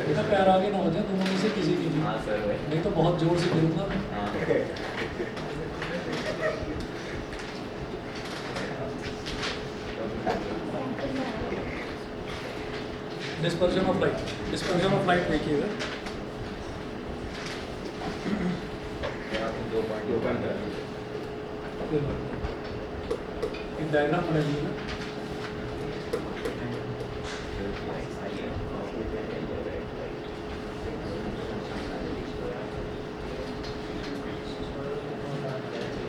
इतना प्यार आगे ना हो जाए दोनों में से किसी की भी, हाँ सर भाई। नहीं तो बहुत जोर से गिरूंगा मैं। हाँ डिस्पर्जन ऑफ लाइट देखिएगा। एक डायग्राम बना लीजिएगा।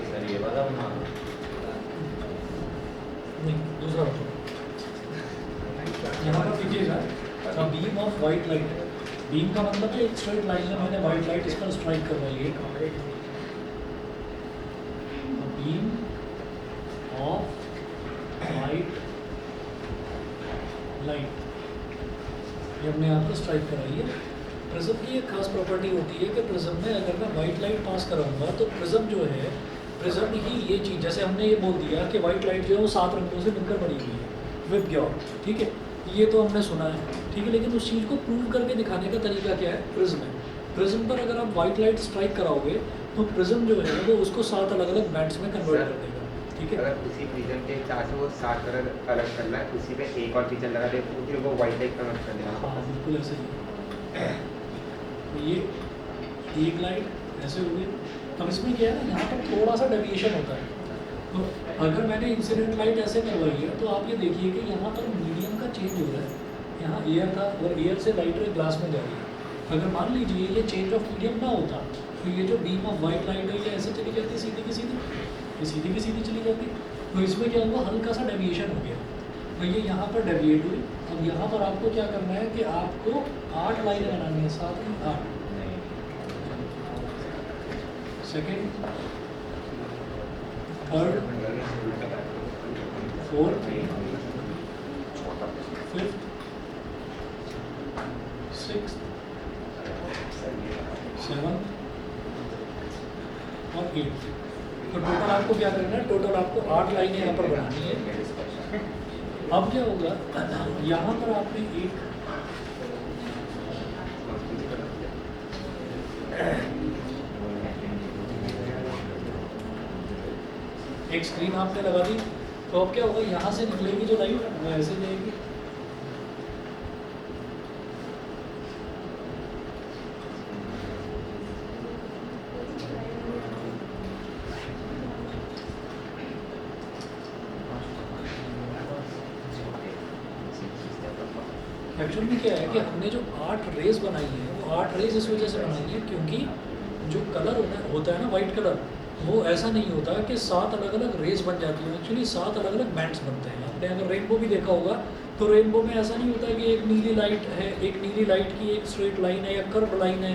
सर ये वाला हाँ नहीं, दूसरा बच्चों यहाँ पर देखिएगा, beam of white light. Beam का मतलब है एक स्ट्रेट लाइन में मैंने वाइट लाइट इस पर स्ट्राइक करवाई है। बीम ऑफ वाइट लाइट ये हमने यहाँ पर स्ट्राइक कराई है। प्रिज्म की एक खास प्रॉपर्टी होती है कि प्रिज्म में अगर मैं वाइट लाइट पास कराऊंगा तो प्रिज्म जो है, प्रिज्म ही ये चीज़, जैसे हमने ये बोल दिया कि वाइट लाइट जो है वो 7 रंगों से मिलकर बनी हुई है विद ग्योर, ठीक है, ये तो हमने सुना है, ठीक है। लेकिन उस चीज़ को प्रूव करके दिखाने का तरीका क्या है? प्रिज्म है। प्रिज्म पर अगर आप वाइट लाइट स्ट्राइक कराओगे तो प्रिज्म जो है वो उसको 7 अलग अलग बैंड्स में कन्वर्ट कर देगा, ठीक है। अगर उसी प्रिज्म के चार से वो 7 कलर अलग करना है, उसी पे एक और पिक्चर लगा दे फिर वो वाइट लाइट कन्वर्ट कर देना। हाँ बिल्कुल ऐसे ही। तो ये एक लाइट ऐसे हो गई। अब इसमें क्या है ना, यहाँ पर थोड़ा सा डेविएशन होता है। तो अगर मैंने इंसिडेंट लाइट ऐसे करवाई है तो आप ये देखिए कि यहाँ पर मीडियम का चेंज हो रहा है। यहाँ एयर था और एयर से लाइट ग्लास में जा रही है। अगर मान लीजिए ये चेंज ऑफ मीडियम ना होता तो ये जो बीम ऑफ वाइट लाइट है ये ऐसे चली जाती सीधी की सीधी, ये सीधी की सीधी चली जाती। तो इसमें क्या हुआ, हल्का सा डेविएशन हो गया, तो ये यहाँ पर डेविएट हुई। अब यहाँ पर आपको क्या करना है कि आपको 8 लाइनें बनानी है, 7 नहीं 8। Second, third, fourth, fifth, sixth, seven और 8। तो टोटल आपको क्या करना है, टोटल आपको 8 लाइनें यहाँ पर बनानी है। अब क्या होगा, यहाँ पर आपने एक स्क्रीन आपने लगा दी, तो अब क्या होगा, यहाँ से निकलेगी जो लाइट वो ऐसे जाएगी। एक्चुअल में क्या है कि हमने जो 8 रेज बनाई है वो 8 रेज इस वजह से बनाई है क्योंकि जो कलर होता है ना वाइट कलर, वो ऐसा नहीं होता कि 7 अलग अलग रेज बन जाती हैं। एक्चुअली 7 अलग अलग बैंड्स बनते हैं। आपने अगर रेनबो भी देखा होगा तो रेनबो में ऐसा नहीं होता कि एक नीली लाइट है, एक नीली लाइट की एक स्ट्रेट लाइन है या कर्व लाइन है,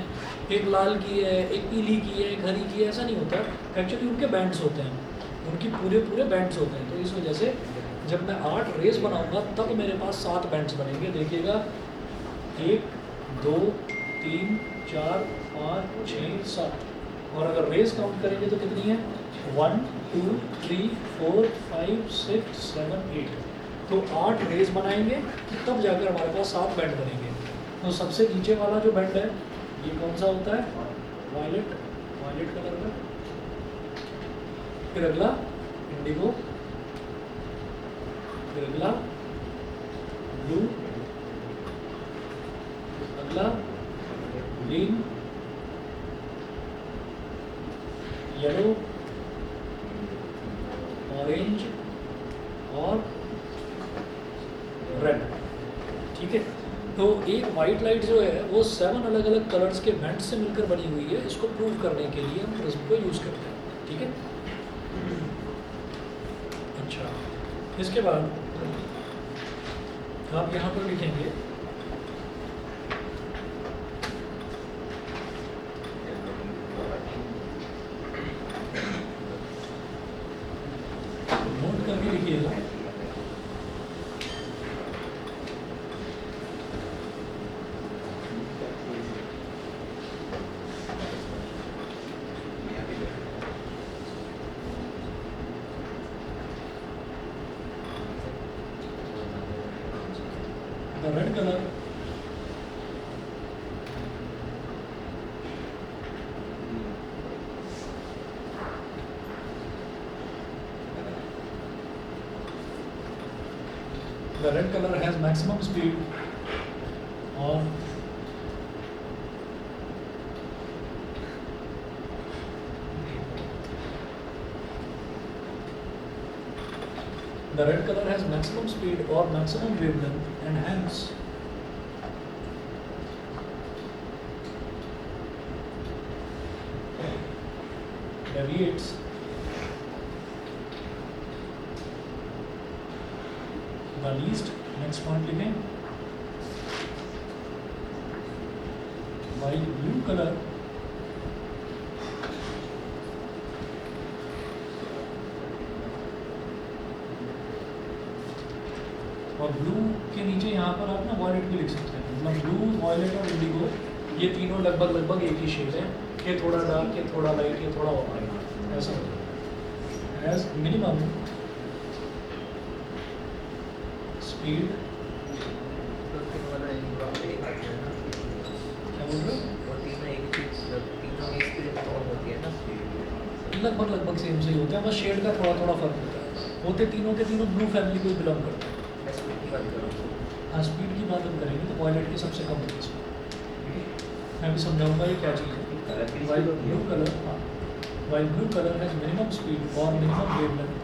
एक लाल की है, एक पीली की है, एक हरी की है, ऐसा नहीं होता। एक्चुअली उनके बैंड्स होते हैं, उनकी पूरे बैंड्स होते हैं। तो इस वजह से जब मैं 8 रेस बनाऊंगा तब मेरे पास 7 बैंड्स बनेंगे। देखिएगा 1 2 3 4 5 6 7, और अगर रेस काउंट करेंगे तो कितनी है, 1 2 3 4 5 6 7 8। तो 8 रेस बनाएंगे तब जाकर हमारे पास 7 बैंड बनेंगे। तो सबसे नीचे वाला जो बैंड है ये कौन सा होता है, वायलेट कलर का। फिर अगला इंडिगो, फिर अगला ब्लू, अगला ग्रीन, येलो, ऑरेंज और रेड, ठीक है। तो एक वाइट लाइट जो है वो 7 अलग अलग कलर्स के बैंड से मिलकर बनी हुई है। इसको प्रूव करने के लिए हम प्रिज्म को यूज़ करते हैं, ठीक है। अच्छा, इसके बाद आप यहाँ पर लिखेंगे नोट करके लिखिएगा the red color has maximum speed or the red color has maximum speed or maximum wavelength and hence deviates the least. Next point लिखें, while blue color और ब्लू के नीचे यहाँ पर आप ना वॉयलेट भी लिख सकते हैं, मतलब ब्लू, वॉयलेट और इंडिगो ये तीनों लगभग एक ही शेड है, ये थोड़ा डार्क, ये थोड़ा लाइट, ये थोड़ा ऑरेंज, ऐसा होता है। एज मिनिमम स्पीड क्या बोल रहे हो, लगभग सेम से ही होता है, बस शेड का थोड़ा फर्क होता है, होते तीनों के तीनों ब्लू फैमिली को बिलोंग करते हैं। हाँ, स्पीड की बात हम करेंगे तो वॉयलेट की सबसे कम होती है। मैं भी समझाऊंगा ये क्या चीज़ है। वाइल ब्लू कलर, हाँ, while blue colour has minimum speed और minimum wavelength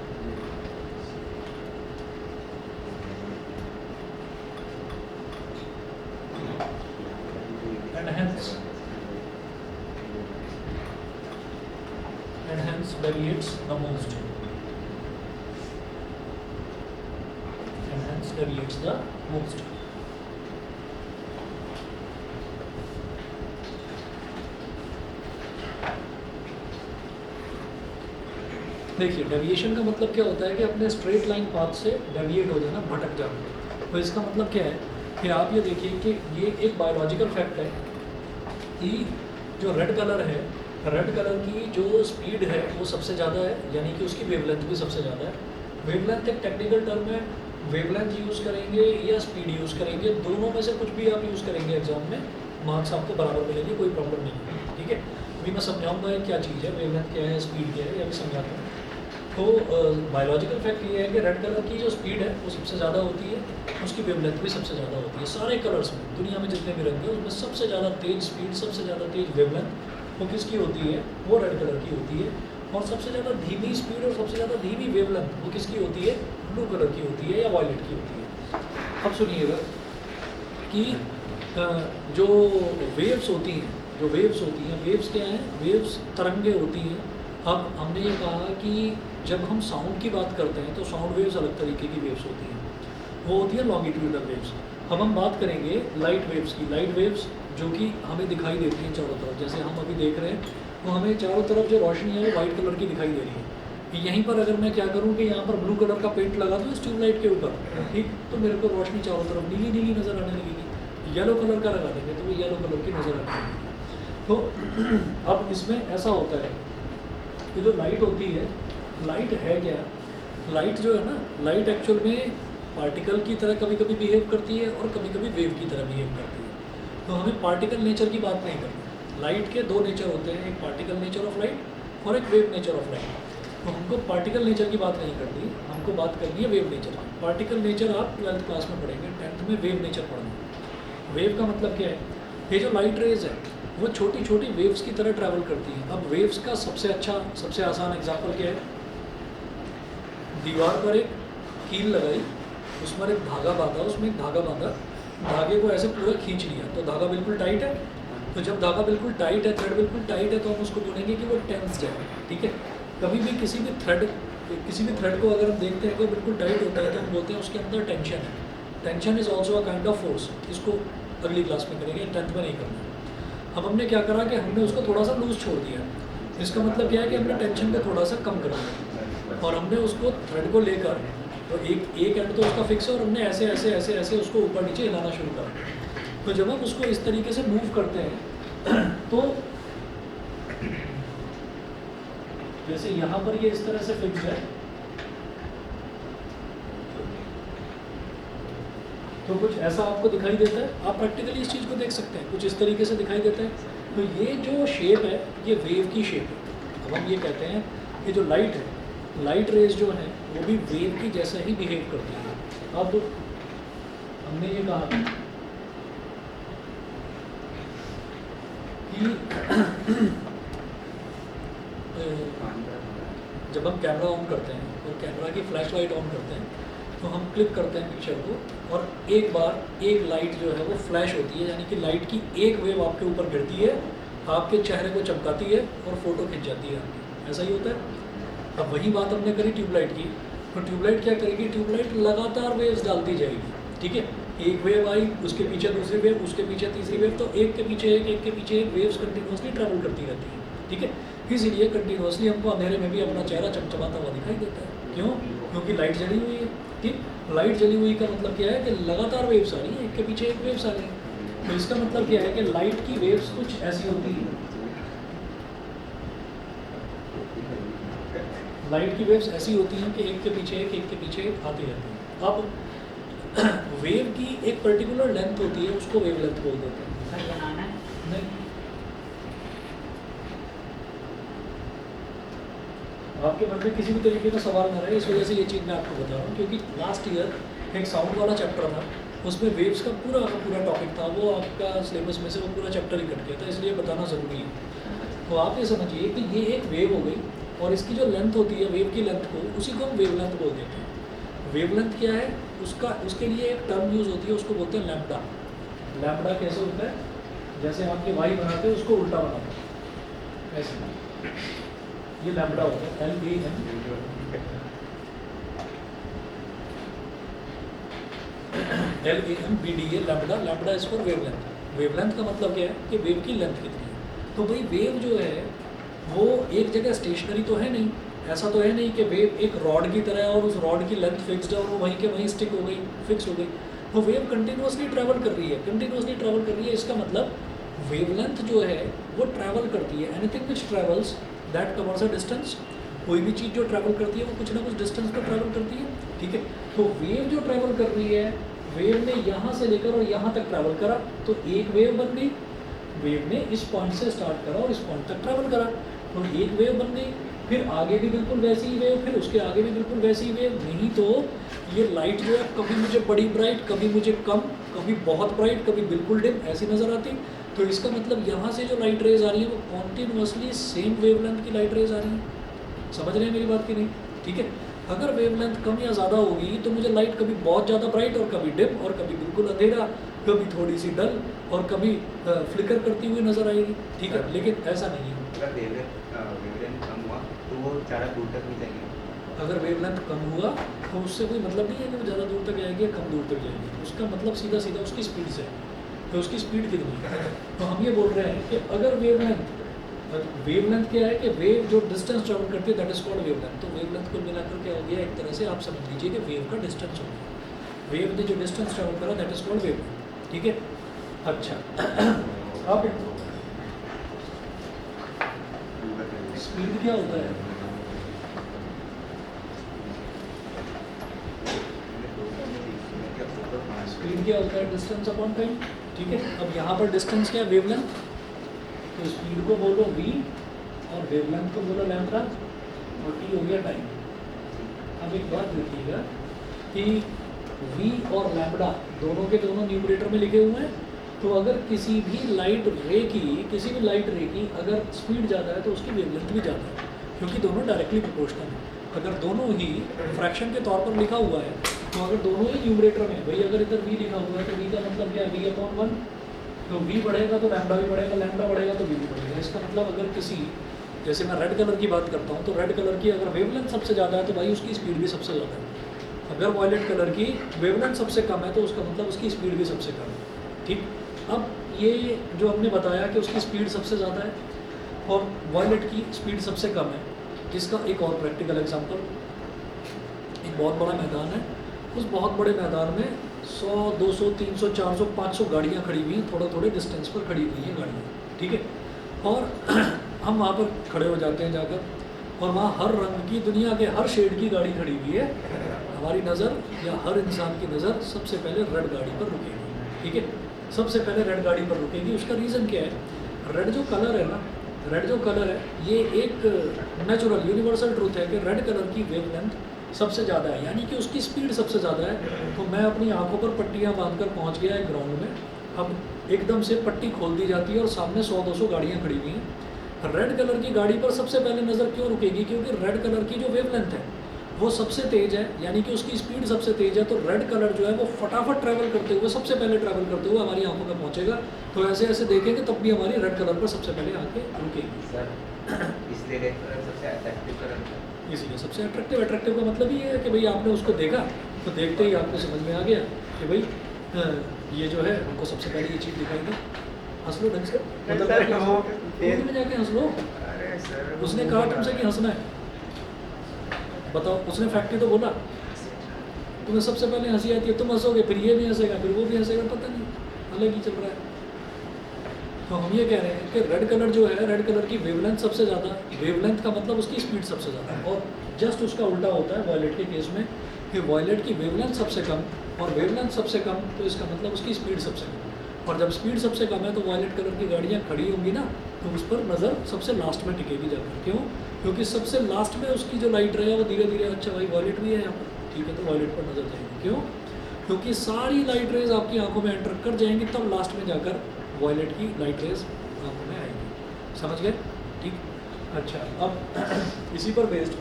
and hence deviates the most. Deviates the most. देखिए, डेविएशन का मतलब क्या होता है कि अपने स्ट्रेट लाइन पाथ से डेविएट हो जाना, भटक जाना। तो इसका मतलब क्या है कि आप ये देखिए कि ये एक बायोलॉजिकल फैक्ट है कि जो रेड कलर है, रेड कलर की जो स्पीड है वो सबसे ज़्यादा है, यानी कि उसकी वेवलेंथ भी सबसे ज़्यादा है। वेवलेंथ एक टेक्निकल टर्म है, वेवलेंथ यूज़ करेंगे या स्पीड यूज़ करेंगे, दोनों में से कुछ भी आप यूज़ करेंगे एग्जाम में, मार्क्स आपको बराबर मिलेंगे, कोई प्रॉब्लम नहीं है। ठीक है, अभी मैं समझाऊंगा ये क्या चीज़ है, वेवलेंथ क्या है, स्पीड क्या है, ये भी समझाता हूँ। तो बायोलॉजिकल फैक्ट ये है कि रेड कलर की जो स्पीड है वो सबसे ज़्यादा होती है, उसकी वेवलेंथ भी सबसे ज़्यादा होती है। सारे कलर्स में, दुनिया में जितने भी रंग हैं उसमें सबसे ज़्यादा तेज स्पीड, सबसे ज़्यादा तेज वेवलेंथ वो किसकी होती है, वो रेड कलर की होती है। और सबसे ज़्यादा धीमी स्पीड और सबसे ज़्यादा धीमी वेवलेंथ वो किसकी होती है, ब्लू कलर की होती है या वॉयलेट की होती है। अब सुनिएगा कि जो वेव्स होती हैं, वेव्स क्या हैं, वेव्स तरंगे होती हैं। अब हमने ये कहा कि जब हम साउंड की बात करते हैं तो साउंड वेव्स अलग तरीके की वेव्स होती हैं, वो होती है लॉन्गिट्यूडनल वेव्स। अब हम बात करेंगे लाइट वेव्स की। लाइट वेव्स जो कि हमें दिखाई देती हैं चारों तरफ, जैसे हम अभी देख रहे हैं तो हमें चारों तरफ जो रोशनी है वो वाइट कलर की दिखाई दे रही है। यहीं पर अगर मैं क्या करूँ कि यहाँ पर ब्लू कलर का पेंट लगा दूँ इस ट्यूबलाइट के ऊपर, ठीक, तो मेरे को रोशनी चारों तरफ नीली नीली नज़र आने लगेगी। येलो कलर का लगा देंगे तो वो येलो कलर की नज़र आने लगेगी। तो अब इसमें ऐसा होता है कि जो लाइट होती है, लाइट है क्या, लाइट जो है ना, लाइट एक्चुअल में पार्टिकल की तरह कभी कभी बिहेव करती है और कभी कभी वेव की तरह बिहेव करती है। तो हमें पार्टिकल नेचर की बात नहीं करनी। लाइट के दो नेचर होते हैं, एक पार्टिकल नेचर ऑफ लाइट और एक वेव नेचर ऑफ लाइट। तो हमको पार्टिकल नेचर की बात नहीं करनी, हमको बात करनी है वेव नेचर की। पार्टिकल नेचर आप 12th क्लास में पढ़ेंगे, 10th में वेव नेचर पढ़ेंगे। वेव का मतलब क्या है, ये जो लाइट रेज है वो छोटी छोटी वेव्स की तरह ट्रैवल करती है। अब वेव्स का सबसे आसान एग्जाम्पल क्या है, दीवार पर एक कील लगाई, उस पर एक धागा बांधा, उसमें एक धागा बांधा, धागे को ऐसे पूरा खींच लिया तो धागा बिल्कुल टाइट है। तो जब धागा बिल्कुल टाइट है, थ्रेड बिल्कुल टाइट है, तो हम उसको बोलेंगे कि वो टेंस्ड है। ठीक है, कभी भी किसी भी थ्रेड को अगर हम देखते हैं कि बिल्कुल टाइट होता है तो हम बोलते हैं उसके अंदर टेंशन है। Tension is also a kind of force. इसको अगली क्लास में करेंगे, 10th में नहीं करना। अब हमने क्या करा कि हमने उसको थोड़ा सा लूज छोड़ दिया। इसका मतलब क्या है कि हमने टेंशन को थोड़ा सा कम कर दिया और हमने उसको थ्रेड को लेकर, तो एक एंड तो उसका फिक्स है और हमने ऐसे ऐसे ऐसे ऐसे उसको ऊपर नीचे हिलाना शुरू करा। तो जब हम उसको इस तरीके से मूव करते हैं तो जैसे यहाँ पर ये इस तरह से फिक्स है, तो कुछ ऐसा आपको दिखाई देता है, आप प्रैक्टिकली इस चीज़ को देख सकते हैं, कुछ इस तरीके से दिखाई देता है। तो ये जो शेप है ये वेव की शेप है। अब हम ये कहते हैं कि जो लाइट है, लाइट रेज जो है वो भी वेव की जैसा ही बिहेव करती है। अब हमने ये कहा कि जब हम कैमरा ऑन करते हैं और कैमरा की फ्लैश लाइट ऑन करते हैं तो हम क्लिक करते हैं पिक्चर को और एक बार एक लाइट जो है वो फ्लैश होती है, यानी कि लाइट की एक वेव आपके ऊपर गिरती है, आपके चेहरे को चमकाती है और फोटो खिंच जाती है आपकी। ऐसा ही होता है। अब वही बात हमने करी ट्यूबलाइट की, तो ट्यूबलाइट क्या करेगी, ट्यूबलाइट लगातार वेव्स डालती जाएगी। ठीक है, एक वेव आई, उसके पीछे दूसरी वेव, उसके पीछे तीसरी वेव, तो एक के पीछे एक वेव्स कंटिन्यूसली ट्रैवल करती रहती है। ठीक है, इसीलिए कंटिन्यूसली हमको अंधेरे में भी अपना चेहरा चमचमाता हुआ दिखाई देता है। क्यों? क्योंकि लाइट जली हुई है। ठीक, लाइट जली हुई का मतलब क्या है कि लगातार वेव्स आ रही है, एक के पीछे एक वेव्स आ रही है। तो इसका मतलब क्या है कि लाइट की वेव्स कुछ ऐसी होती है, लाइट की वेव्स ऐसी होती हैं कि एक के पीछे एक आती रहती है। अब वेव की एक पर्टिकुलर लेंथ होती है, उसको वेवलेंथ बोल देते हैं। नहीं, आपके मन में किसी भी तरीके का सवाल ना रहे, इस वजह से ये चीज़ मैं आपको बता रहा हूँ। क्योंकि लास्ट ईयर एक साउंड वाला चैप्टर था, उसमें वेव्स का पूरा टॉपिक था, वो आपका सिलेबस में से वो पूरा चैप्टर ही कट गया था, इसलिए बताना ज़रूरी है। तो आप ये समझिए कि ये एक वेव हो गई और इसकी जो लेंथ होती है, वेव की लेंथ को, उसी को हम वेवलेंथ बोल देते हैं। वेवलेंथ क्या है, उसके लिए एक टर्म यूज़ होती है, उसको बोलते हैं लैम्बडा। लैम्बडा कैसे होता है, जैसे आपके वाई बनाते हैं उसको उल्टा बनाते हैं, ऐसे ये लैम्बडा होता है, LAMBDA lambda. Lambda is for wavelength. Wavelength का मतलब क्या है कि वेव की लेंथ कितनी है। तो भाई वेव जो है वो एक जगह स्टेशनरी तो है नहीं, ऐसा तो है नहीं कि वेव एक रॉड की तरह है और उस रॉड की लेंथ फिक्स्ड है और वो वहीं के वहीं स्टिक हो गई, फिक्स हो गई। वो वेव कंटिन्यूसली ट्रैवल कर रही है, कंटिन्यूसली ट्रैवल कर रही है। इसका मतलब वेवलेंथ जो है वो ट्रैवल करती है, anything which travels that covers a distance. कोई भी चीज़ जो ट्रैवल करती है वो कुछ ना कुछ डिस्टेंस पर ट्रैवल करती है। ठीक है, तो वेव जो ट्रैवल कर रही है, वेव ने यहाँ से लेकर और यहाँ तक ट्रैवल करा तो एक वेव बन गई। वेव ने इस पॉइंट से स्टार्ट करा और इस पॉइंट तक ट्रैवल करा तो एक वेव बन गई। फिर आगे भी बिल्कुल वैसी ही वेव, फिर उसके आगे भी बिल्कुल वैसी ही वेव। नहीं तो ये लाइट जो है कभी मुझे बड़ी ब्राइट, कभी मुझे कम, कभी बहुत ब्राइट, कभी बिल्कुल डिम ऐसी नज़र आती। तो इसका मतलब यहाँ से जो लाइट रेज आ रही है वो कॉन्टिन्यूसली सेम वेवलेंथ की लाइट रेज आ रही है। समझ रहे हैं मेरी बात की नहीं? ठीक है, अगर वेवलेंथ कम या ज़्यादा होगी तो मुझे लाइट कभी बहुत ज़्यादा ब्राइट और कभी डिम और कभी बिल्कुल अंधेरा, कभी थोड़ी सी डल और कभी फ्लिकर करती हुई नज़र आएगी। ठीक है, लेकिन ऐसा नहीं है। अगर वेवलेंथ कम हुआ तो वो ज़्यादा दूर तक नहीं जाएगी। अगर वेवलेंथ कम हुआ तो उससे कोई मतलब नहीं है कि वो ज़्यादा दूर तक जाएगी या कम दूर तक जाएगी। उसका मतलब सीधा सीधा उसकी स्पीड से है, तो उसकी स्पीड कितनी है। तो हम ये बोल रहे हैं कि अगर वेवलेंथ क्या है कि वेव जो डिस्टेंस ट्रैवल करती है दैट इज कॉल्ड वेवलेंथ। तो वेवलेंथ को मिलाकर क्या हो गया, एक तरह से आप समझ लीजिए कि वेव का डिस्टेंस हो गया। वेव ने जो डिस्टेंस ट्रैवल करा दैट इज कॉल्ड वेवलेंथ। ठीक है, अच्छा अब स्पीड क्या होता है? स्पीड क्या होता है? Distance upon time. ठीक है, अब यहाँ पर डिस्टेंस क्या है, वेवलेंथ। तो स्पीड को बोलो v और वेवलेंथ को बोलो लैम्बडा और t हो गया टाइम। अब एक बात देखिएगा कि v और लैम्बडा दोनों के दोनों न्यूमरेटर में लिखे हुए हैं। तो अगर किसी भी लाइट रे की अगर स्पीड ज़्यादा है तो उसकी वेवलेंथ भी ज़्यादा है, क्योंकि दोनों डायरेक्टली प्रोपोर्शनल है। अगर दोनों ही फ्रैक्शन के तौर पर लिखा हुआ है तो अगर दोनों ही न्यूमरेटर में, भाई अगर इधर v लिखा हुआ है तो v का मतलब क्या है, v/1। तो v बढ़ेगा तो लैम्बडा भी बढ़ेगा, लैम्बडा बढ़ेगा तो v भी बढ़ेगा। इसका मतलब अगर किसी, जैसे मैं रेड कलर की बात करता हूँ तो रेड कलर की अगर वेवलेंथ सबसे ज़्यादा है तो भाई उसकी स्पीड भी सबसे ज़्यादा है। अगर वॉयलेट कलर की वेवलेंथ सबसे कम है तो उसका मतलब उसकी स्पीड भी सबसे कम है। ठीक, अब ये जो हमने बताया कि उसकी स्पीड सबसे ज़्यादा है और वॉयलेट की स्पीड सबसे कम है, इसका एक और प्रैक्टिकल एग्जांपल, एक बहुत बड़ा मैदान है, उस बहुत बड़े मैदान में 100, 200, 300, 400, 500 गाड़ियाँ खड़ी हुई हैं, थोड़े डिस्टेंस पर खड़ी हुई हैं गाड़ियाँ। ठीक है, और हम वहाँ पर खड़े हो जाते हैं जाकर और वहाँ हर रंग की, दुनिया के हर शेड की गाड़ी खड़ी हुई है। हमारी नज़र या हर इंसान की नज़र सबसे पहले रेड गाड़ी पर रुकेगी, ठीक है? सबसे पहले रेड गाड़ी पर रुकेगी। उसका रीज़न क्या है? रेड जो कलर है ना, रेड जो कलर है, ये एक नेचुरल यूनिवर्सल ट्रूथ है कि रेड कलर की वेवलेंथ सबसे ज़्यादा है, यानी कि उसकी स्पीड सबसे ज़्यादा है। तो मैं अपनी आंखों पर पट्टियाँ बांधकर पहुँच गया एक ग्राउंड में, अब एकदम से पट्टी खोल दी जाती है और सामने 100-200 गाड़ियाँ खड़ी हुई हैं। रेड कलर की गाड़ी पर सबसे पहले नज़र क्यों रुकेगी? क्योंकि रेड कलर की जो वेवलेंथ है वो सबसे तेज़ है, यानी कि उसकी स्पीड सबसे तेज़ है। तो रेड कलर जो है वो फटाफट ट्रैवल करते हुए, सबसे पहले ट्रैवल करते हुए हमारी आंखों में पहुंचेगा। तो ऐसे ऐसे देखेंगे तब भी हमारी रेड कलर पर सबसे पहले आंखें रुकेगी। सर इसलिए रेड कलर सबसे अट्रैक्टिव कलर है। इसीलिए सबसे अट्रैक्टिव का मतलब ये है कि भाई आपने उसको देखा तो देखते ही आपको समझ में आ गया कि भाई ये जो है हमको सबसे पहले ये चीज़ दिखाई दी। हंस लो ढंग से, मतलब में जाके हंस लो। अरे सर उसने कहा तुमसे कि हंसना है, बताओ, उसने फैक्ट्री तो बोला, तुम्हें सबसे पहले हंसी आती है, तुम हंसोगे, फिर ये भी हंसेगा, फिर वो भी हंसेगा, पता नहीं अलग ही चल रहा है। तो हम ये कह रहे हैं कि रेड कलर जो है, रेड कलर की वेवलेंथ सबसे ज़्यादा, वेवलेंथ का मतलब उसकी स्पीड सबसे ज़्यादा, और जस्ट उसका उल्टा होता है वॉयलेट के केस में कि वॉयलेट की वेवलेंथ सबसे कम और वेवलेंथ सबसे कम, तो इसका मतलब उसकी स्पीड सबसे कम। और जब स्पीड सबसे कम है तो वॉयलेट कलर की गाड़ियाँ खड़ी होंगी ना, तो उस पर नज़र सबसे लास्ट में टिकेगी जाकर। क्यों? क्योंकि सबसे लास्ट में उसकी जो लाइट रहे वो धीरे धीरे, अच्छा भाई वॉयलेट भी है यहाँ पर, ठीक है, तो वॉयलेट पर नज़र जाएगी। क्यों? क्योंकि सारी लाइट रेज आपकी आंखों में एंटर कर जाएंगी, तब लास्ट में जाकर वॉयलेट की लाइट रेज आंखों में आएगी। समझ गए? ठीक। अच्छा, अब इसी पर बेस्ड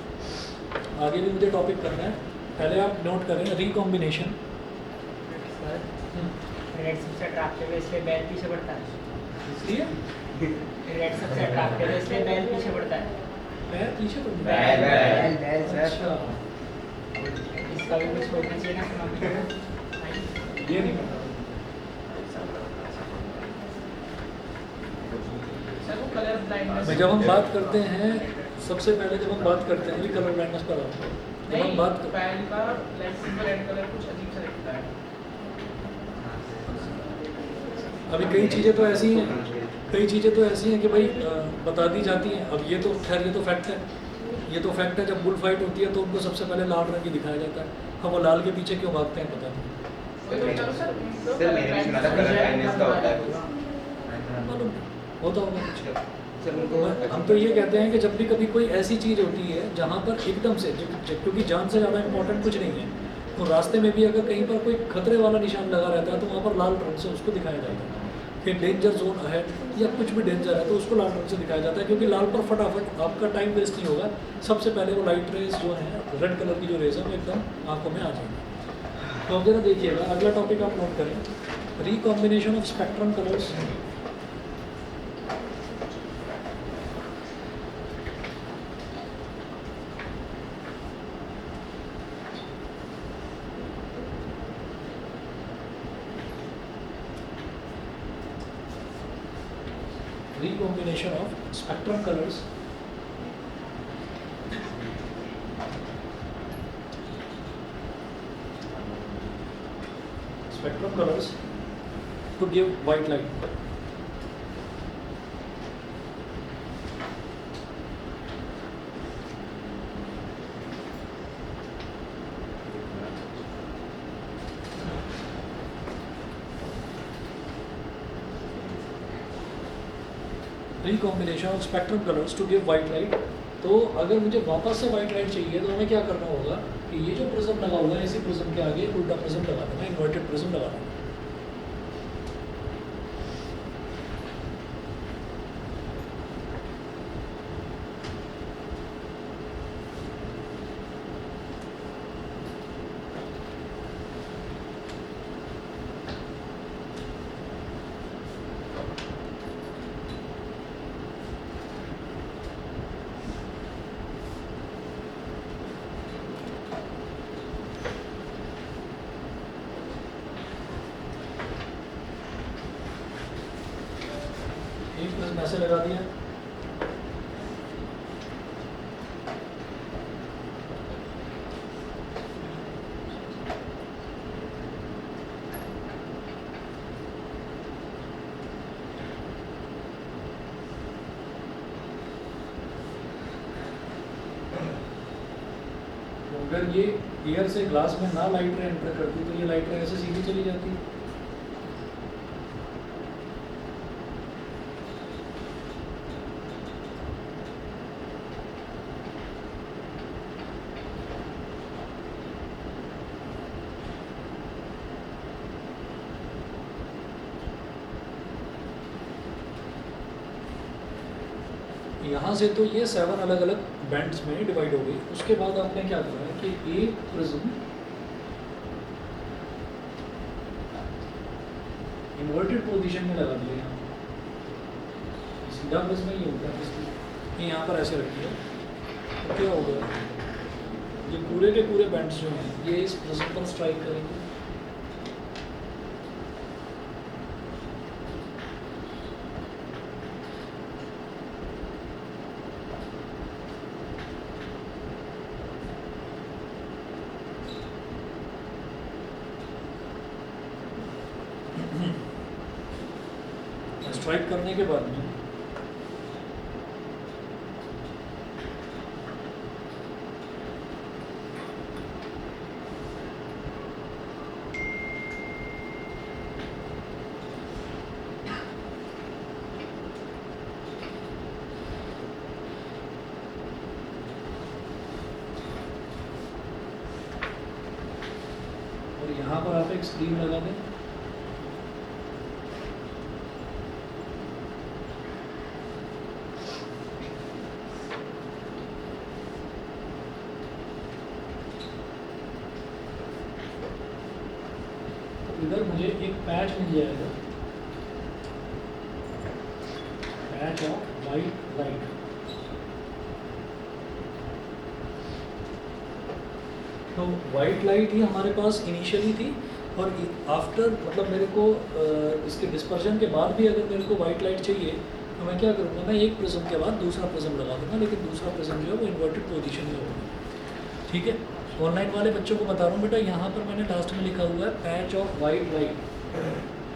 आगे भी मुझे टॉपिक करना है। पहले आप नोट करें रिकॉम्बिनेशन। रेड सबसे अट्रैक्टिव है इसलिए बैल पीछे बढ़ता है। इसलिए रेड सबसे अट्रैक्टिव है इसलिए बैल पीछे बढ़ता है। पैर पीछे पड़ बैल सर। अच्छा, इसका भी कुछ होना चाहिए ना इकोनॉमिक। ये नहीं पता। सर वो कलर ब्लाइंडनेस, जब हम बात करते हैं, सबसे पहले जब हम बात करते हैं कलर ब्लाइंडनेस पर आओ। जब हम बात कर, बैल का रेड कलर कुछ अजीब सा दिखता है। अभी कई चीज़ें तो ऐसी हैं, कई चीज़ें तो ऐसी हैं कि भाई बता दी जाती हैं। अब ये तो खैर ये तो फैक्ट है, ये तो फैक्ट है। जब बुल फाइट होती है तो उनको सबसे पहले लाल रंग ही दिखाया जाता है। हम वो लाल के पीछे क्यों भागते हैं पता नहीं, सर मैंने भी सुना था कलर ब्लाइंडनेस का होता है कुछ। मालूम नहीं, होता होगा कुछ। सर उनको हम तो ये कहते हैं कि जब भी कभी कोई ऐसी चीज़ होती है जहाँ पर एकदम से, क्योंकि जान से ज़्यादा इम्पोर्टेंट कुछ नहीं है, तो रास्ते में भी अगर कहीं पर कोई खतरे वाला निशान लगा रहता है तो वहाँ पर लाल रंग से उसको दिखाया जाता है कि डेंजर जोन है या कुछ भी डेंजर है, तो उसको लाल रंग से दिखाया जाता है। क्योंकि लाल पर फटाफट आपका टाइम वेस्ट नहीं होगा, सबसे पहले वो लाइट रेज जो है, रेड कलर की जो रेज है वो एकदम आंखों में आ जाएगी। तो अब जरा देखिएगा, अगला टॉपिक आप नोट करें, recombination of spectrum colours. Recombination of spectrum colors to give white light. Recombination of spectrum colors to give white light। तो अगर मुझे वापस से वाइट लाइट चाहिए तो हमें क्या करना होगा कि ये जो प्रिज्म लगा हुआ है, इसी प्रिज्म के आगे उल्टा प्रिज्म लगा देना, इन्वर्टेड प्रिज्म लगा देना। एक प्रिज्म ऐसे लगा दिया, तो अगर ये एयर से ग्लास में ना लाइट रे एंटर करती तो ये लाइट रे ऐसे सीधी चली जाती। यहाँ से तो ये 7 अलग अलग बैंड्स में डिवाइड हो गई। उसके बाद आपने क्या करा है कि एक प्रिज्म इन्वर्टेड पोजीशन में लगा दिया। यहाँ सीधा प्रिज्म ये होता है, इसलिए ये यहाँ पर ऐसे रखिए तो क्या होगा, ये पूरे के पूरे बैंड्स जो हैं ये इस प्रिज्म पर स्ट्राइक करेंगे। स्ट्राइक करने के बाद में और यहाँ पर आप एक स्क्रीन लगा दें। इधर मुझे एक पैच मिल जाएगा, पैच ऑफ वाइट लाइट। तो वाइट लाइट ही हमारे पास इनिशियली थी और आफ्टर मतलब मेरे को इसके डिस्पर्जन के बाद भी अगर मेरे को वाइट लाइट चाहिए तो मैं क्या करूँगा, मैं एक प्रिज्म के बाद दूसरा प्रिज्म लगा दूँगा, लेकिन दूसरा प्रिज्म जो है वो इन्वर्टेड पोजीशन में होगा। ठीक है, ऑनलाइन वाले बच्चों को बता रहा हूँ बेटा, यहाँ पर मैंने लास्ट में लिखा हुआ है patch of white light,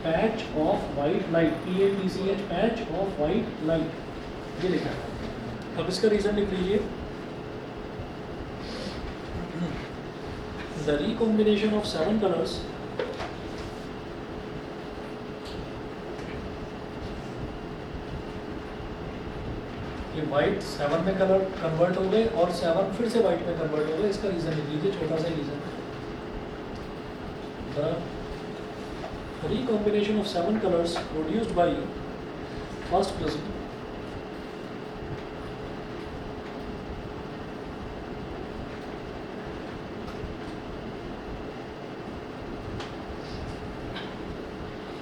patch of white light, PATCH, patch of white light, ये लिखा है। अब इसका रीज़न लिख लीजिए, the recombination of 7 colors ये वाइट 7 में कलर कन्वर्ट हो गए और 7 फिर से वाइट में कन्वर्ट हो गए। इसका रीज़न लिख लीजिए, छोटा सा reason, the recombination of 7 colors produced by first prism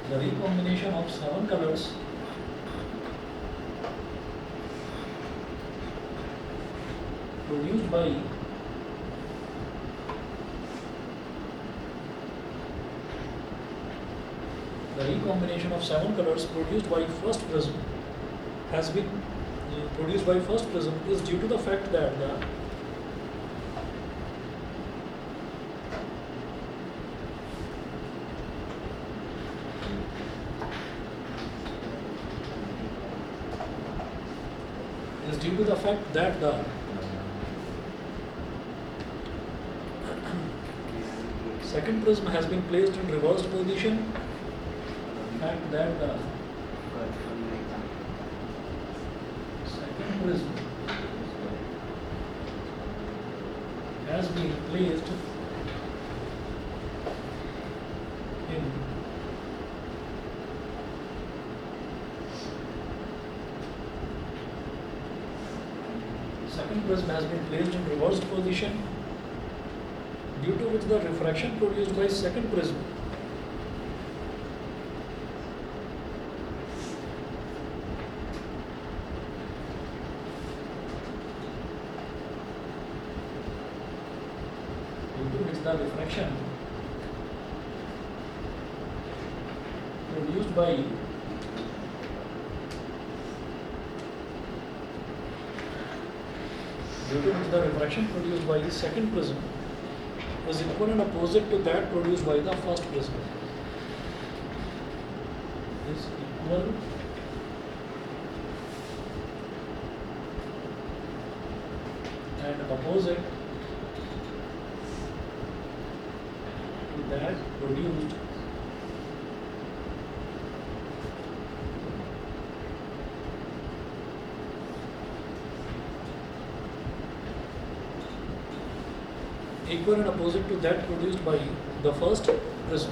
the recombination of 7 colors produced by the recombination of 7 colors produced by first prism has been produced by first prism is due to the fact that the second prism has been placed in reversed position, fact that the second prism has been placed in second prism has been placed in reversed position, due to which the refraction produced by second prism produced by the refraction produced by the second prism is equal and opposite to that produced by the first prism. Is equal and opposite that produced equal and opposite to that produced by the first prism.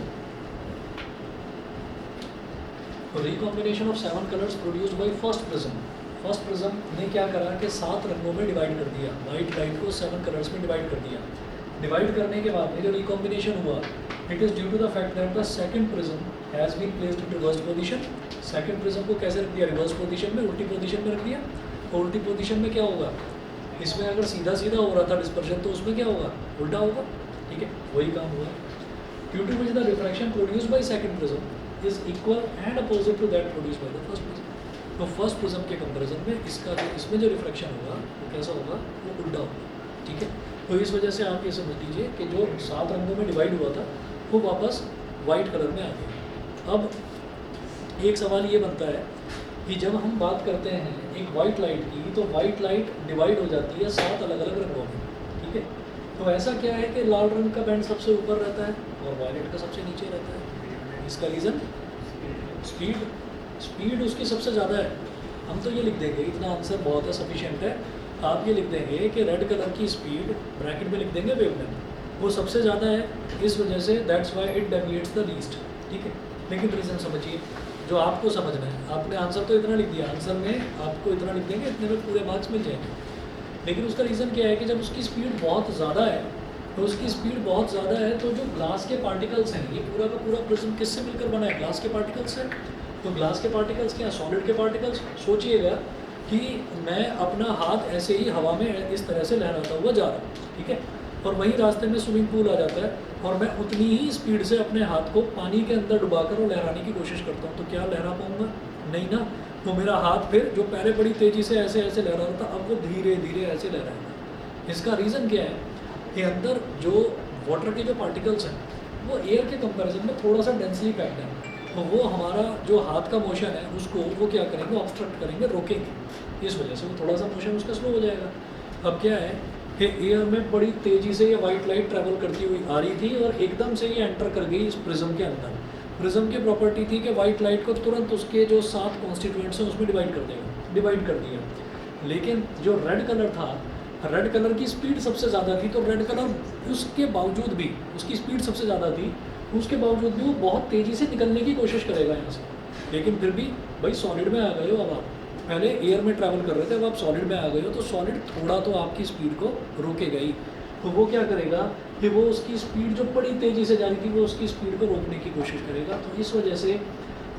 Recombination of 7 colors produced by first prism. First prism ने क्या करा कि 7 रंगों में divide कर दिया, white light को 7 colours में डिवाइड कर दिया। डिवाइड करने के बाद में जो रिकॉम्बिनेशन हुआ, it is due to the fact that the second prism has been placed in reverse position. Second prism को कैसे रख दिया? रिवर्स पोजीशन में, उल्टी पोजीशन में रख दिया। तो उल्टी पोजीशन में क्या होगा? इसमें अगर सीधा सीधा हो रहा था डिस्पर्शन, तो उसमें क्या होगा? उल्टा होगा। ठीक है, वही काम हुआ। Due to which the refraction produced by second prism is equal and opposite to that produced by the first prism. तो फर्स्ट प्रिज्म के कंपैरिजन में इसका जो इसमें जो रिफ्रैक्शन होगा वो कैसा होगा? वो उल्टा होगा। ठीक है, तो इस वजह से आप ये समझ लीजिए कि जो 7 रंगों में डिवाइड हुआ था वो वापस वाइट कलर में आ गया। अब एक सवाल ये बनता है कि जब हम बात करते हैं एक वाइट लाइट की, तो वाइट लाइट डिवाइड हो जाती है 7 अलग अलग रंगों में। ठीक है, तो ऐसा क्या है कि लाल रंग का बैंड सबसे ऊपर रहता है और वायलेट का सबसे नीचे रहता है? इसका रीज़न स्पीड। स्पीड उसकी सबसे ज़्यादा है। हम तो ये लिख देंगे, इतना आंसर बहुत है, सफिशिएंट है। आप ये लिख देंगे कि रेड कलर की स्पीड ब्रैकेट में लिख देंगे वेवलेंथ, वो सबसे ज़्यादा है, इस वजह से that's why it deviates the least. ठीक है, लेकिन रीज़न समझिए जो आपको समझना है। आपने आंसर तो इतना लिख दिया, आंसर में आपको इतना लिख देंगे, इतने में पूरे मार्क्स मिल जाएंगे। लेकिन उसका रीज़न क्या है कि जब उसकी स्पीड बहुत ज़्यादा है, तो उसकी स्पीड बहुत ज़्यादा है, तो जो ग्लास के पार्टिकल्स हैं, ये पूरा का पूरा प्रिज्म किससे मिलकर बना है? ग्लास के पार्टिकल्स से। तो ग्लास के पार्टिकल्स क्या? सॉलिड के पार्टिकल्स। सोचिएगा कि मैं अपना हाथ ऐसे ही हवा में इस तरह से लहराता हुआ जा रहा हूँ, ठीक है, और वहीं रास्ते में स्विमिंग पूल आ जाता है और मैं उतनी ही स्पीड से अपने हाथ को पानी के अंदर डुबाकर और लहराने की कोशिश करता हूँ, तो क्या लहरा पाऊँगा? नहीं ना। तो मेरा हाथ फिर जो पहले बड़ी तेज़ी से ऐसे ऐसे लहरा रहा था, अब वो धीरे धीरे ऐसे लहराएगा। इसका रीज़न क्या है कि अंदर जो वाटर के जो पार्टिकल्स हैं वो एयर के कंपैरिजन में थोड़ा सा डेंसली पैक्ड है, तो वो हमारा जो हाथ का मोशन है उसको वो क्या करेंगे? ऑब्स्ट्रक्ट करेंगे, रोकेंगे। इस वजह से वो थोड़ा सा मोशन उसका स्लो हो जाएगा। अब क्या है कि एयर में बड़ी तेज़ी से ये वाइट लाइट ट्रैवल करती हुई आ रही थी और एकदम से ये एंटर कर गई इस प्रिज्म के अंदर। प्रिज्म की प्रॉपर्टी थी कि वाइट लाइट को तुरंत उसके जो 7 कॉन्स्टिट्यूएंट्स हैं उसमें डिवाइड कर देगा, डिवाइड कर दिया। लेकिन जो रेड कलर था, रेड कलर की स्पीड सबसे ज़्यादा थी, तो रेड कलर उसके बावजूद भी, उसकी स्पीड सबसे ज़्यादा थी, उसके बावजूद भी वो बहुत तेज़ी से निकलने की कोशिश करेगा यहाँ से। लेकिन फिर भी भाई सॉलिड में आ गए हो, अब आप पहले एयर में ट्रैवल कर रहे थे, अब आप सॉलिड में आ गए हो, तो सॉलिड थोड़ा तो आपकी स्पीड को रोकेगा ही। तो वो क्या करेगा कि वो उसकी स्पीड जो बड़ी तेज़ी से जा रही थी वो उसकी स्पीड को रोकने की कोशिश करेगा। तो इस वजह से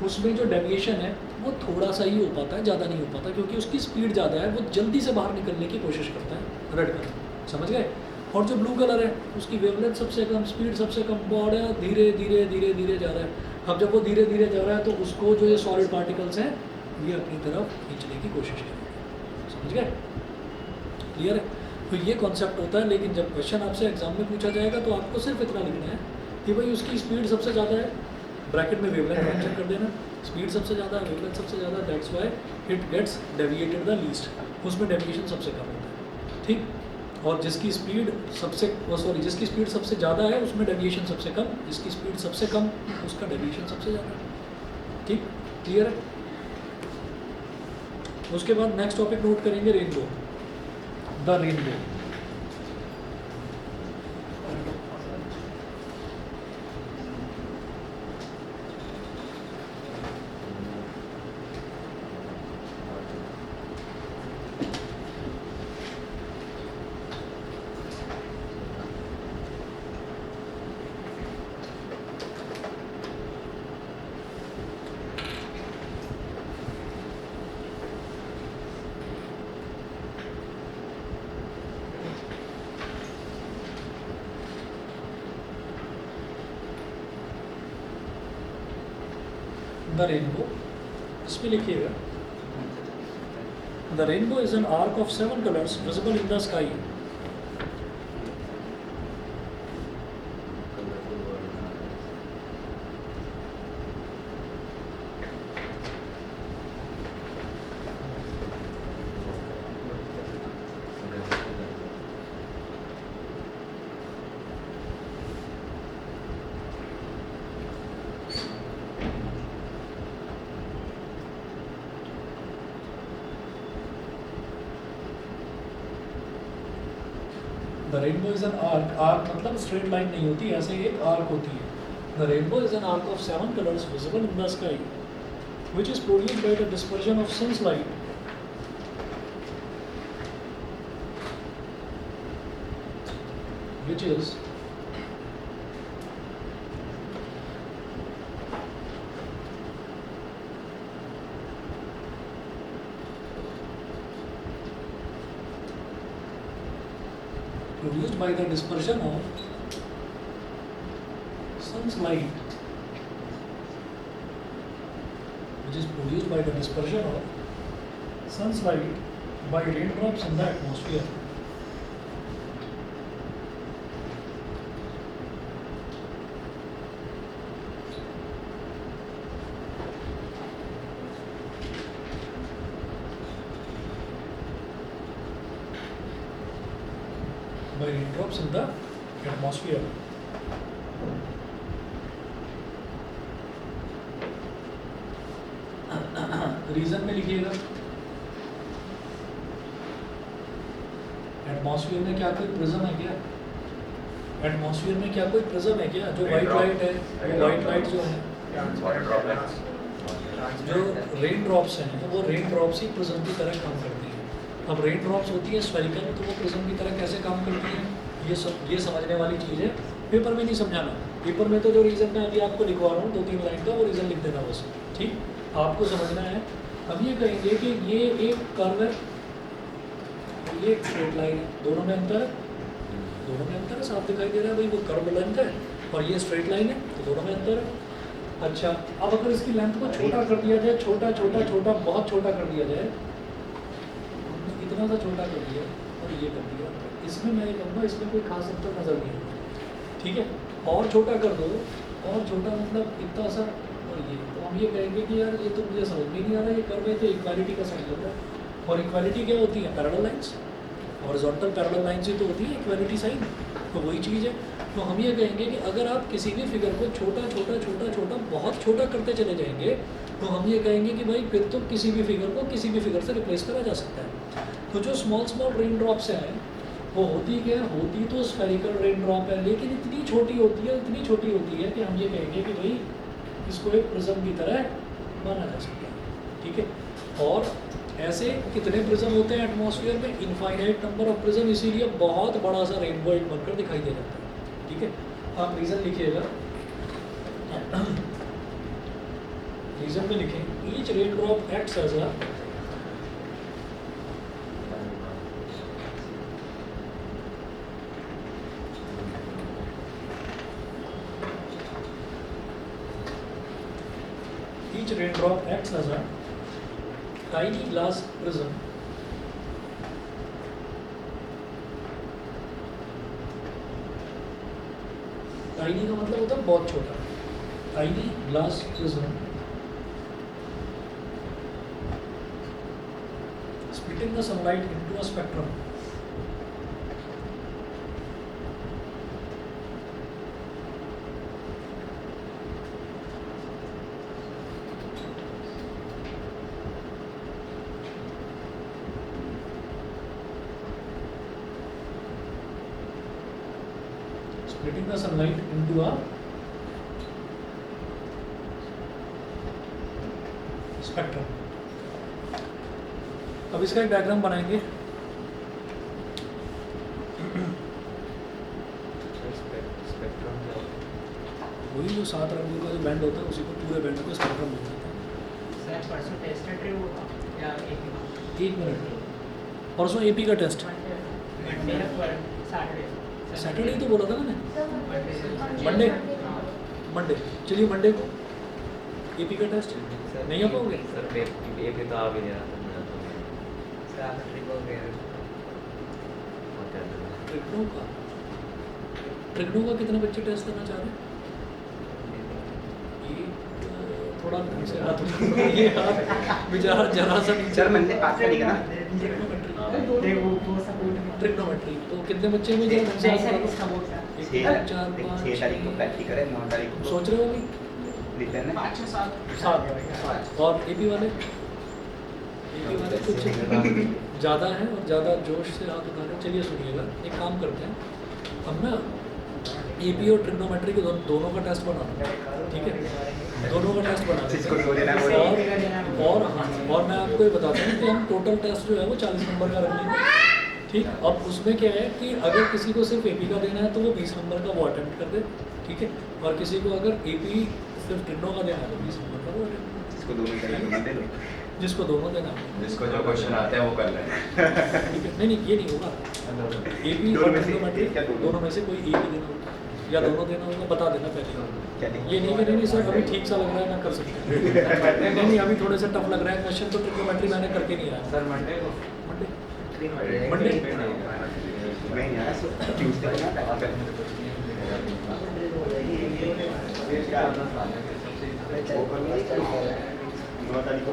उसमें जो डेविएशन है वो थोड़ा सा ही हो पाता है, ज़्यादा नहीं हो पाता, क्योंकि उसकी स्पीड ज़्यादा है, वो जल्दी से बाहर निकलने की कोशिश करता है रेड कलर। समझ गए? और जो ब्लू कलर है उसकी वेवलेंथ सबसे कम, स्पीड सबसे कम, बॉडी धीरे धीरे धीरे धीरे जा रहा है। अब जब वो धीरे धीरे जा रहा है तो उसको जो ये सॉलिड पार्टिकल्स हैं ये अपनी तरफ खींचने की कोशिश करेंगे। समझ गए? क्लियर है? तो ये कॉन्सेप्ट होता है। लेकिन जब क्वेश्चन आपसे एग्जाम में पूछा जाएगा तो आपको सिर्फ इतना लिखना है कि भाई उसकी स्पीड सबसे ज़्यादा है, ब्रैकेट में वेवलेंथ मेंशन कर देना, स्पीड सबसे ज़्यादा है, वेवलेंथ सबसे ज़्यादा है, that's why it gets deviated the least, उसमें डेविएशन सबसे कम होता है। ठीक, और जिसकी स्पीड जिसकी स्पीड सबसे ज़्यादा है उसमें डेविएशन सबसे कम, जिसकी स्पीड सबसे कम उसका डेविएशन सबसे ज़्यादा। ठीक, क्लियर है? उसके बाद नेक्स्ट टॉपिक नोट करेंगे rainbow, the rainbow. The rainbow, इसमें लिखिएगा the rainbow is an arc of 7 colours visible in the sky. The rainbow is an arc, arc मतलब स्ट्रेट लाइन नहीं होती, ऐसे एक आर्क होती है। The rainbow is an arc of 7 colours visible in the sky which is produced by the dispersion of sun's light which is produced by the dispersion of sun's light, which is produced by the dispersion of sun's light by raindrops in the atmosphere. By raindrops in the atmosphere. Reason में लिखिएगा, atmosphere में क्या कोई prism है क्या? Atmosphere में क्या कोई प्रिज्म है क्या? जो वाइट लाइट है, वो वाइट लाइट जो है, जो रेन ड्रॉप्स हैं, वो रेन ड्रॉप्स ही प्रिज्म की तरह काम करती हैं। अब रेन ड्रॉप्स होती है स्फेरिकल, तो वो प्रिज्म की तरह कैसे काम करती है, ये समझने वाली चीज़ है। पेपर में नहीं समझाना, पेपर में तो जो रीज़न मैं अभी आपको लिखवा रहा हूँ 2-3 लाइन का, वो रीज़न लिख देना बस, ठीक। आपको समझना है। अब ये कहेंगे कि ये एक कर्व है, ये एक स्ट्रेट लाइन है, दोनों में अंतर है, दोनों में अंतर है, साफ दिखाई दे रहा है भाई, वो कर्व लेंथ है और ये स्ट्रेट लाइन है, तो दोनों में अंतर है। अच्छा, अब अगर इसकी लेंथ को छोटा कर दिया जाए, छोटा छोटा छोटा बहुत छोटा कर दिया जाए, इतना सा छोटा कर दिया और ये कर दिया, इसमें मैं ये कहूँगा इसमें कोई खास अंतर नज़र नहीं आता, ठीक है। और छोटा कर दो, और छोटा मतलब इतना सा, और ये, तो हम ये कहेंगे कि यार ये तो मुझे समझ में नहीं आ रहा, ये कर्व है तो इक्वालिटी का साइन लग रहा है। और इक्वालिटी क्या होती है? Parallel lines, horizontal parallel lines ही तो होती है इक्वालिटी साइन, तो वही चीज़ है। तो हम ये कहेंगे कि अगर आप किसी भी फिगर को छोटा छोटा छोटा छोटा बहुत छोटा करते चले जाएंगे, तो हम ये कहेंगे कि भाई फिर तो किसी भी फिगर को किसी भी फिगर से रिप्लेस करा जा सकता है। तो जो स्मॉल स्मॉल रेन ड्रॉप्स हैं, वो होती क्या है? होती तो स्फेरिकल रेन ड्रॉप है, लेकिन इतनी छोटी होती है, इतनी छोटी होती है कि हम ये कहेंगे कि भाई इसको एक प्रिज्म की तरह माना जा सकता है, ठीक है। और ऐसे कितने प्रिज्म होते हैं एटमॉस्फेयर में? इनफाइनाइट नंबर ऑफ प्रिज्म, इसीलिए बहुत बड़ा सा रेनबो एक बनकर दिखाई दे जाता है, ठीक है। आप रीज़न लिखिएगा, रीज़न में लिखें, each raindrop acts as a each raindrop acts as a tiny glass prism tiny का मतलब होता है बहुत छोटा, tiny glass prism splitting the sunlight into a spectrum. Splitting the sunlight into a spectrum. अब इसका एक डायग्राम बनाएंगे। वही जो 7 रंगों का जो बैंड होता है, उसी को पूरे बैंड को स्पेक्ट्रम बोलते हैं। सर परसों टेस्ट है वो या एक मिनट, परसों एपी का टेस्ट, सैटरडे ही तो बोला था मैंने, मंडे, मंडे, चलिए मंडे को एपी का टेस्ट नहीं आ पाओगे? सर एपी तो आ भी नहीं रहा ट्रिग्नो का कितने बच्चे टेस्ट करना चाह रहे हैं? थोड़ा ढंग से हाथ ये हाथ बेचारा जरा सा नीचे, सर मैंने पास कर लिया ना ट्रिग्नोमेट्री। तो कितने बच्चे में जरा ढंग से हाथ बोला? 6 तारीख को प्रैक्टिकल है, 9 तारीख को सोच रहे हो कि रिटर्न है, 7 और एपी वाले कुछ ज़्यादा हैं और ज़्यादा जोश से हाथ उठा रहे हैं। चलिए सुनिएगा, एक काम करते हैं, हम ना AP और ट्रिग्नोमेट्री के दोनों का टेस्ट बना लो, ठीक है, दोनों का टेस्ट बना जिसको लेते दो देना है वो हैं। और हाँ, और मैं आपको ये बताता हूँ कि हम टोटल टेस्ट जो है वो 40 नंबर का रख लेंगे, ठीक। अब उसमें क्या है कि अगर किसी को सिर्फ AP का देना है तो वो 20 नंबर का वो अटेम्प्ट कर दे, ठीक है, और किसी को अगर AP सिर्फ ट्रिग्नो का देना है तो 20 नंबर का वो अटेम्प्ट, जिसको दोनों देना है दोनों दे लो। जिसको दोनों देना है, जिसको जो क्वेश्चन आते हैं वो कर लें। ठीक है। नहीं, ये नहीं होगा, AP दोनों और में से ट्रिग्नोमेट्री क्या दोनों? दोनों में से कोई एक ही देना होगा या दोनों देना होगा, बता देना पहले। क्या नहीं? ये नहीं कि नहीं सर अभी ठीक सा लग रहा है ना कर सकते हैं, नहीं अभी थोड़े से टफ लग रहा है क्वेश्चन, तो ट्रिग्नोमेट्री मैंने करके नहीं आया। सर मंडे को मंडे मंडे नहीं यार, ट्यूसडे को ना बैक नौ तारीख को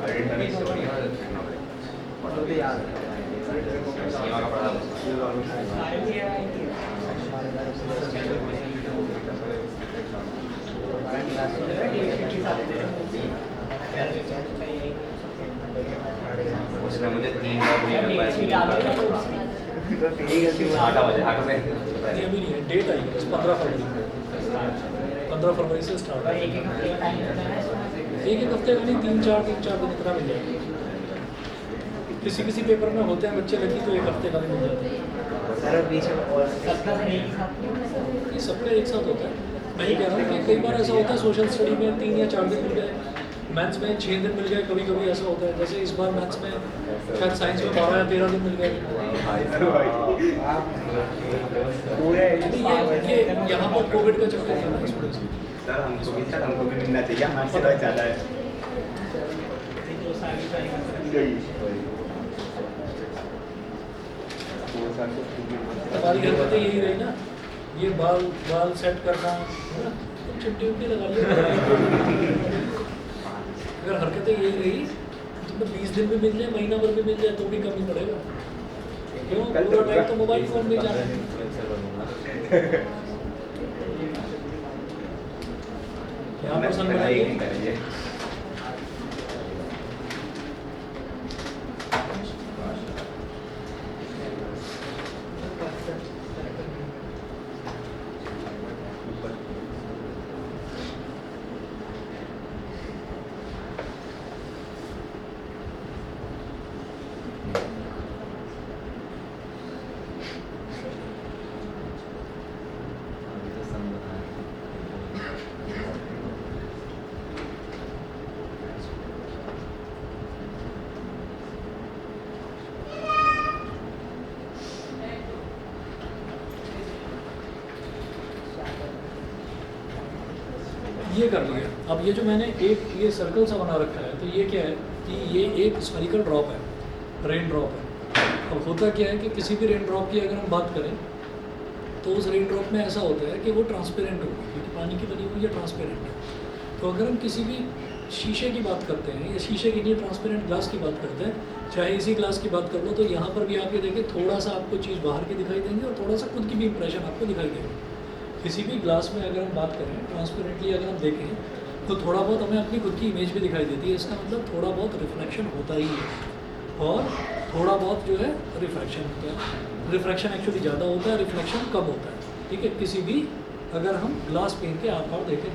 उसने मुझे 3 बार बोला मैं 8 बजे 8 बजे ये अभी नहीं है, डेट आई है 15 फरवरी, 15 फरवरी से स्टार्ट है। एक हफ्ते का नहीं, 3-4 दिन इतना मिल जाएगा। किसी किसी पेपर में होते हैं बच्चे लगी तो एक हफ्ते का भी मिल जाता है। सर बीच में और सबका सही एक साथ ये सबका एक साथ होता है। मैं ये कह रहा हूँ कि कई बार ऐसा होता है सोशल स्टडी में 3 या 4 दिन मिल गए, मैथ्स में 6 दिन मिल गए, कभी कभी ऐसा होता है। जैसे इस बार मैथ्स में शायद साइंस में 12 या 13 दिन मिल गए। पूरे ये यहाँ पर कोविड का चक्कर है ना, इस वजह से। सर हमको भी मिलना चाहिए, हमारे से बहुत ज़्यादा है। हमारी हरकतें यही रही ना, ये बाल सेट करना है ना, तो चिमटी उमटी लगा लिया। अगर हरकतें यही रही तो तुम्हें 20 दिन भी मिल जाए, महीना भर भी मिल जाए तो भी कम ही पड़ेगा। क्यों पूरा टाइम तो मोबाइल फोन में जाना है। यहाँ पर सन बनाइए, करेंगे ये कर लिया। अब ये जो मैंने एक ये सर्कल सा बना रखा है, तो ये क्या है कि ये एक स्फेरिकल ड्रॉप है, रेन ड्रॉप है। अब होता क्या है कि किसी भी रेन ड्रॉप की अगर हम बात करें तो उस रेन ड्रॉप में ऐसा होता है कि वो ट्रांसपेरेंट होगी, क्योंकि पानी की बनी हुई है, ट्रांसपेरेंट है। तो अगर हम किसी भी शीशे की बात करते हैं या शीशे की नहीं ट्रांसपेरेंट ग्लास की बात करते हैं, चाहे इसी ग्लास की बात कर लो, तो यहाँ पर भी आप ये देखिए थोड़ा सा आपको चीज़ बाहर की दिखाई देंगी और थोड़ा सा खुद की भी इंप्रेशन आपको दिखाई देगी। किसी भी ग्लास में अगर हम बात करें ट्रांसपेरेंटली अगर हम देखें तो थोड़ा बहुत हमें अपनी खुद की इमेज भी दिखाई देती है। इसका मतलब थोड़ा बहुत रिफ्लेक्शन होता ही है और थोड़ा बहुत जो है रिफ्रैक्शन होता है। रिफ्रैक्शन एक्चुअली ज़्यादा होता है, रिफ्लेक्शन कम होता है, ठीक है। किसी भी अगर हम ग्लास पहन के आर पार देखें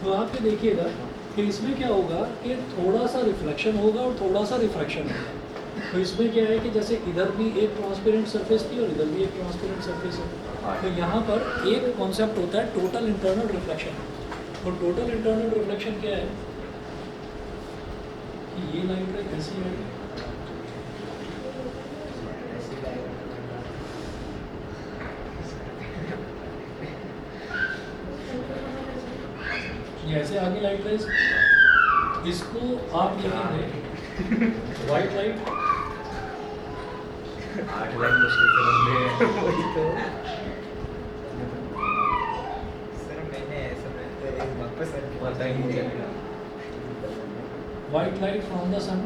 तो आप ये देखिएगा कि इसमें क्या होगा कि थोड़ा सा रिफ्लेक्शन होगा और थोड़ा सा रिफ्रैक्शन होगा। तो इसमें क्या है कि जैसे इधर भी एक ट्रांसपेरेंट सरफेस थी और इधर भी एक ट्रांसपेरेंट सरफेस है। तो यहाँ पर एक कॉन्सेप्ट होता है टोटल इंटरनल रिफ्लेक्शन। और टोटल इंटरनल रिफ्लेक्शन क्या है कि ये लाइट है, ऐसी लाइट है, ये ऐसे आगे लाइट है, इसको आप लिखेंगे वाइट लाइट 8 लाख मुश्किल से बनते हैं। वही तो सर मैंने ऐसा वापस पता ही नहीं चलेगा। white light from the sun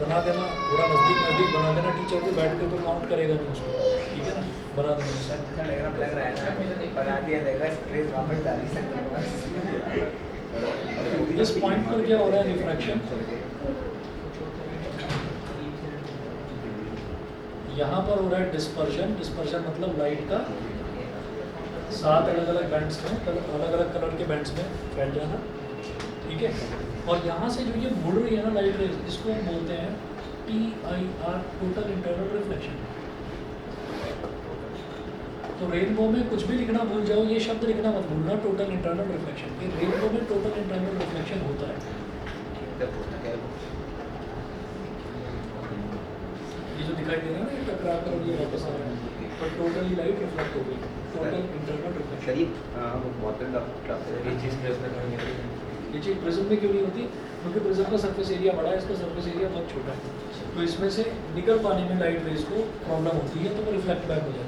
बना देना, थोड़ा नज़दीक बना देना, टीचर को बैठ के तो काउंट करेगा नहीं उसको, ठीक है ना, बना देना। सर लग रहा है ना बना दिया देगा स्ट्रेस वापस डाल ही सकते हैं। इस पॉइंट पर क्या हो रहा है, रिफ्रैक्शन। यहाँ पर हो रहा है डिस्पर्जन। डिस्पर्जन मतलब लाइट का 7 अलग अलग बैंड्स में, अलग अलग कलर के बैंड्स में फैल जाना, ठीक है। और यहाँ से जो ये मुड़ रही है ना लाइट रेज, इसको हम बोलते हैं TIR, टोटल इंटरनल रिफ्लेक्शन। तो रेनबो में कुछ भी लिखना भूल जाओ, ये शब्द लिखना मत भूलना, टोटल इंटरनल रिफ्लेक्शन। ये रेनबो में टोटल इंटरनल रिफ्लेक्शन होता है। ये जो दिखाई दे रहा है ना, ये टकरा कर ये वापस आ रहा है, पर टोटली लाइट रिफ्लेक्ट हो गई, टोटल इंटरनल रिफ्लेक्शन। शरीफ वो बॉटल ये चीज़ प्रिज्म में नहीं होती। ये चीज़ प्रिज्म में क्यों नहीं होती? क्योंकि प्रिज्म का सरफेस एरिया बड़ा है, इसका सरफेस एरिया बहुत छोटा है, तो इसमें से निकल पाने में लाइट रेज को प्रॉब्लम होती है, तो वो रिफ्लेक्ट बैक हो जाती है।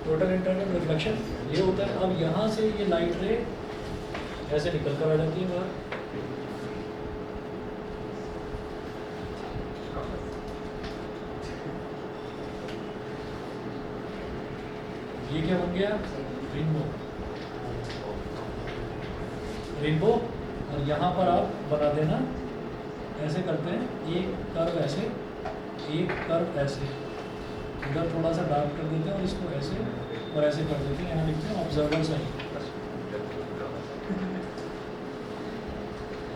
टोटल इंटरनल रिफ्लेक्शन ये होता है। अब यहाँ से ये लाइट रे ऐसे निकल कर आ जाती है बाहर। ये क्या बन गया? रेनबो। रेनबो। और यहाँ पर आप बना देना, ऐसे करते हैं, एक कर्व ऐसे, एक कर्व ऐसे, इधर थोड़ा सा डार्क कर देते हैं और इसको ऐसे और ऐसे कर देते हैं। यहाँ लिखते हैं ऑब्जर्वर साइन।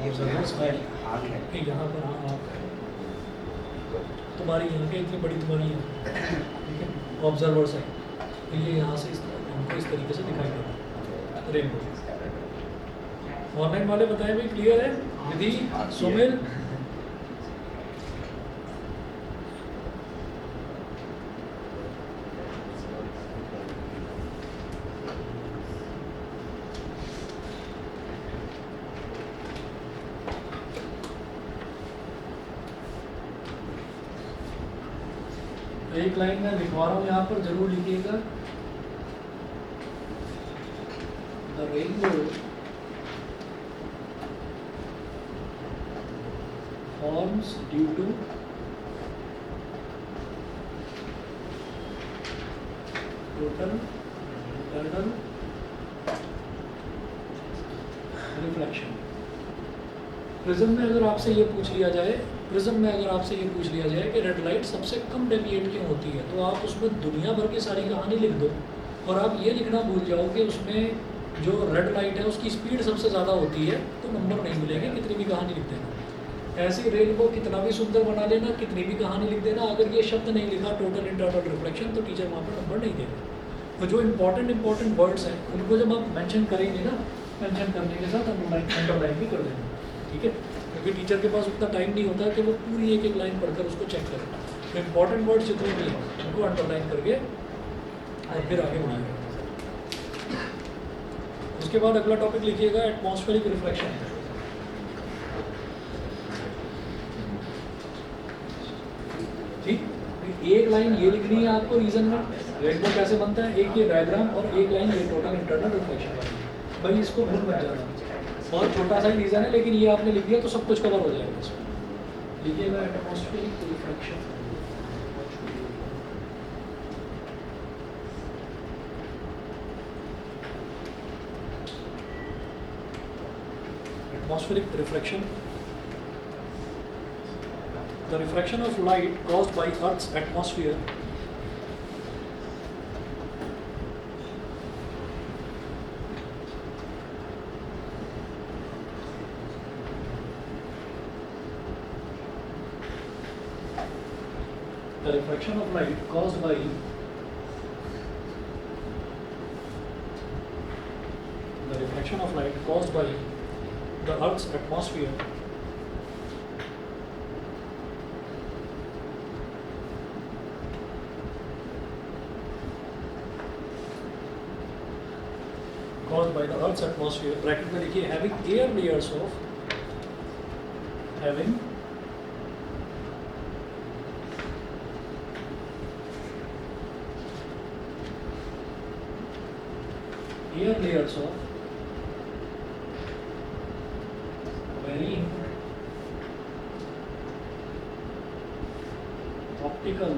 ऑब्जर्वर साइन आग है। यहाँ पर हाँ आप तुम्हारी यहाँ के इतनी बड़ी तुम्हारी है, ठीक है, ऑब्जर्वर साइन। तो ये यहाँ से हमको इस तरीके से दिखाई देता है रेनबो। ऑनलाइन वाले बताए भाई, क्लियर है? विधि, सुमिल, एक लाइन में लिखवा रहा हूँ, यहाँ पर जरूर लिखिएगा, the rainbow forms due to total internal reflection. Prism में अगर आपसे ये पूछ लिया जाए, प्रिज्म में अगर आपसे ये पूछ लिया जाए कि रेड लाइट सबसे कम डेविएट क्यों होती है, तो आप उसमें दुनिया भर की सारी कहानी लिख दो और आप ये लिखना भूल जाओ कि उसमें जो रेड लाइट है उसकी स्पीड सबसे ज़्यादा होती है, तो नंबर नहीं मिलेंगे, कितनी भी कहानी लिख देना। ऐसी रेनबो कितना भी सुंदर बना लेना, कितनी भी कहानी लिख देना, अगर ये शब्द नहीं लिखा टोटल इंटरनल रिफ्लेक्शन, तो टीचर वहाँ पर नंबर नहीं देगा। तो जो इंपॉर्टेंट वर्ड्स हैं उनको जब आप मेंशन करेंगे ना, मेंशन करने के साथ अंडरलाइन भी कर देना, ठीक है, क्योंकि टीचर के पास उतना टाइम नहीं होता कि वो पूरी एक एक लाइन पढ़कर उसको चेक करें। तो इंपॉर्टेंट वर्ड्स जितने भी हैं उनको अंडरलाइन करके और फिर आगे बढ़ाएंगे। उसके बाद अगला टॉपिक लिखिएगा एटमॉस्फेरिक रिफ्लेक्शन। ठीक, एक लाइन ये लिखनी है आपको रीजन में, रेनबो कैसे बनता है, एक ये डायग्राम और एक लाइन ये टोटल इंटरनल रिफ्लेक्शन। भाई इसको भूल मत जाना, बहुत छोटा सा ही रीजन है, लेकिन ये आपने लिख दिया तो सब कुछ कवर हो जाएगा इसमें। लिखिएगा atmospheric reflection. Atmospheric reflection. The refraction of light caused by Earth's atmosphere the refraction of light caused by the Earth's atmosphere bracket में लिखिए having air layers of varying optical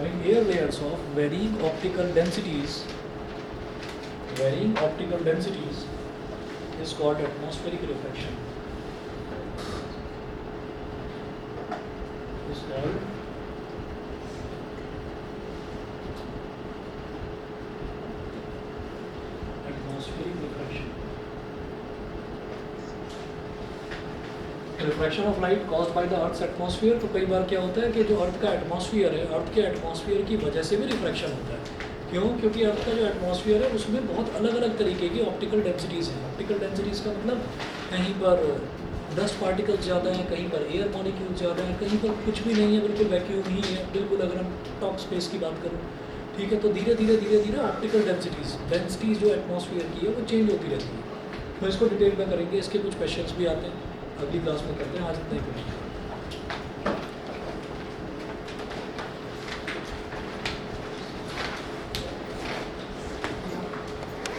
having air layers of varying optical densities is called atmospheric refraction. Is called atmospheric refraction. Refraction of light caused by the earth's atmosphere. तो कई बार क्या होता है कि जो अर्थ का एटमॉस्फेयर है, अर्थ के एटमॉस्फेयर की वजह से भी रिफ्रैक्शन होता है। क्यों? क्योंकि अर्थ का जो एटमॉस्फेयर है उसमें बहुत अलग अलग तरीके की ऑप्टिकल डेंसिटीज़ हैं। ऑप्टिकल डेंसिटीज़ का मतलब कहीं पर डस्ट पार्टिकल्स ज़्यादा हैं, कहीं पर एयर मॉलिक्यूल्स ज़्यादा हैं, कहीं पर कुछ भी नहीं है, बिल्कुल वैक्यूम ही है, बिल्कुल अगर हम टॉप स्पेस की बात करें, ठीक है। तो धीरे धीरे ऑप्टिकल डेंसिटीज़ जो एटमॉस्फेयर की है वो चेंज होती रहती है। तो इसको डिटेल में करेंगे, इसके कुछ क्वेश्चंस भी आते हैं, अगली क्लास में करते हैं। आज इतना ही करेंगे।